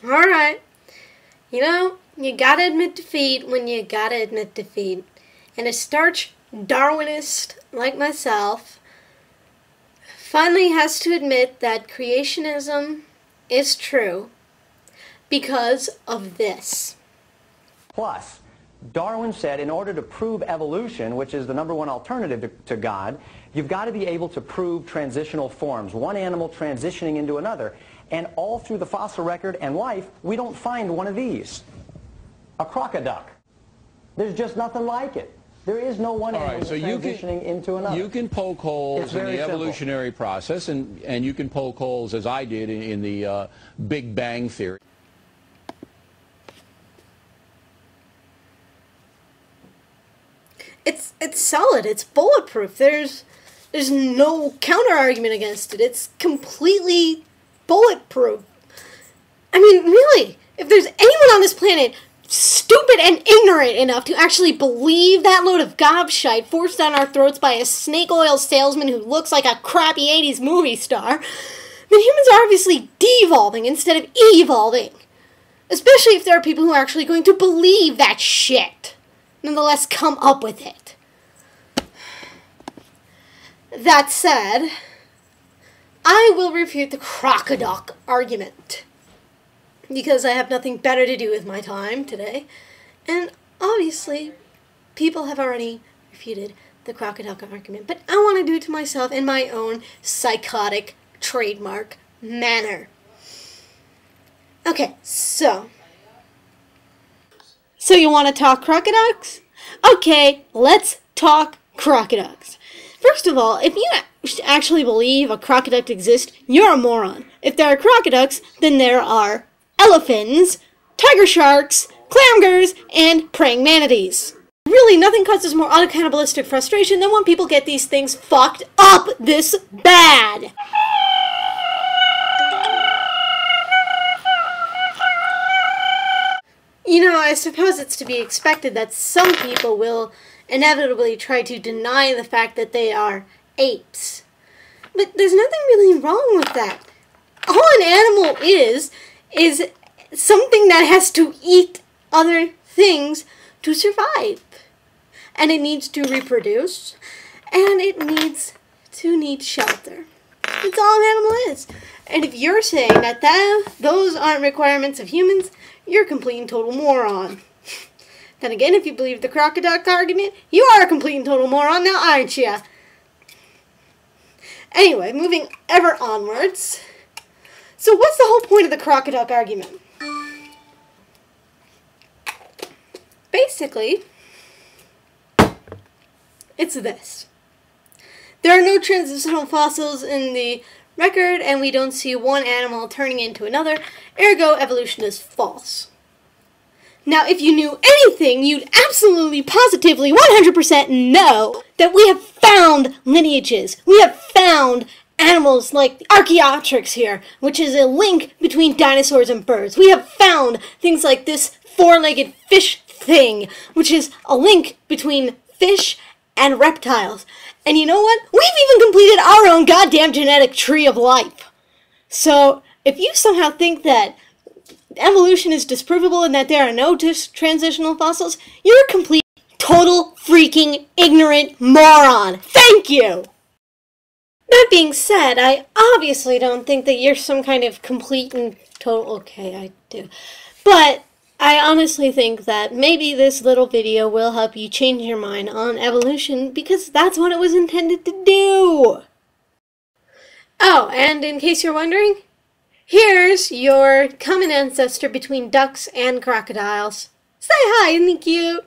Alright. You know, you gotta admit defeat when you gotta admit defeat. And a starch Darwinist like myself finally has to admit that creationism is true because of this. Plus, Darwin said in order to prove evolution, which is the #1 alternative to God, you've got to be able to prove transitional forms, one animal transitioning into another. And all through the fossil record and life, we don't find one of these. A crocoduck. There's just nothing like it. There is no one animal transitioning into another. You can poke holes in the evolutionary process, and you can poke holes, as I did, in the Big Bang Theory. It's solid. It's bulletproof. There's no counter argument against it. It's completely bulletproof. I mean, really, if there's anyone on this planet stupid and ignorant enough to actually believe that load of gobshite forced down our throats by a snake oil salesman who looks like a crappy 80s movie star, then humans are obviously devolving instead of evolving. Especially if there are people who are actually going to believe that shit. Nonetheless, come up with it. That said, I will refute the crocoduck argument, because I have nothing better to do with my time today, and obviously, people have already refuted the crocoduck argument, but I want to do it to myself in my own psychotic, trademark manner. Okay, so you want to talk crocoducks? Okay, let's talk crocoducks. First of all, if you actually believe a crocoduck exists, you're a moron. If there are crocoducks, then there are elephants, tiger sharks, clangers, and praying manatees. Really, nothing causes more autocannibalistic frustration than when people get these things fucked up this bad. You know, I suppose it's to be expected that some people will inevitably try to deny the fact that they are apes. But there's nothing really wrong with that. All an animal is something that has to eat other things to survive. And it needs to reproduce, and it needs to need shelter. That's all an animal is. And if you're saying that those aren't requirements of humans, you're a complete and total moron. Then again, if you believe the crocoduck argument, you are a complete and total moron now, aren't you? Anyway, moving ever onwards. So what's the whole point of the crocoduck argument? Basically, it's this. There are no transitional fossils in the record, and we don't see one animal turning into another, ergo evolution is false. Now, if you knew anything, you'd absolutely, positively, 100% know that we have found lineages. We have found animals like the Archaeopteryx here, which is a link between dinosaurs and birds. We have found things like this four-legged fish thing, which is a link between fish and reptiles. And you know what? We've even completed our own goddamn genetic tree of life. So, if you somehow think that evolution is disprovable and that there are no transitional fossils, you're a complete, total, freaking, ignorant moron. Thank you! That being said, I obviously don't think that you're some kind of complete and total... Okay, I do. But I honestly think that maybe this little video will help you change your mind on evolution, because that's what it was intended to do. Oh, and in case you're wondering, here's your common ancestor between ducks and crocodiles. Say hi, isn't he cute?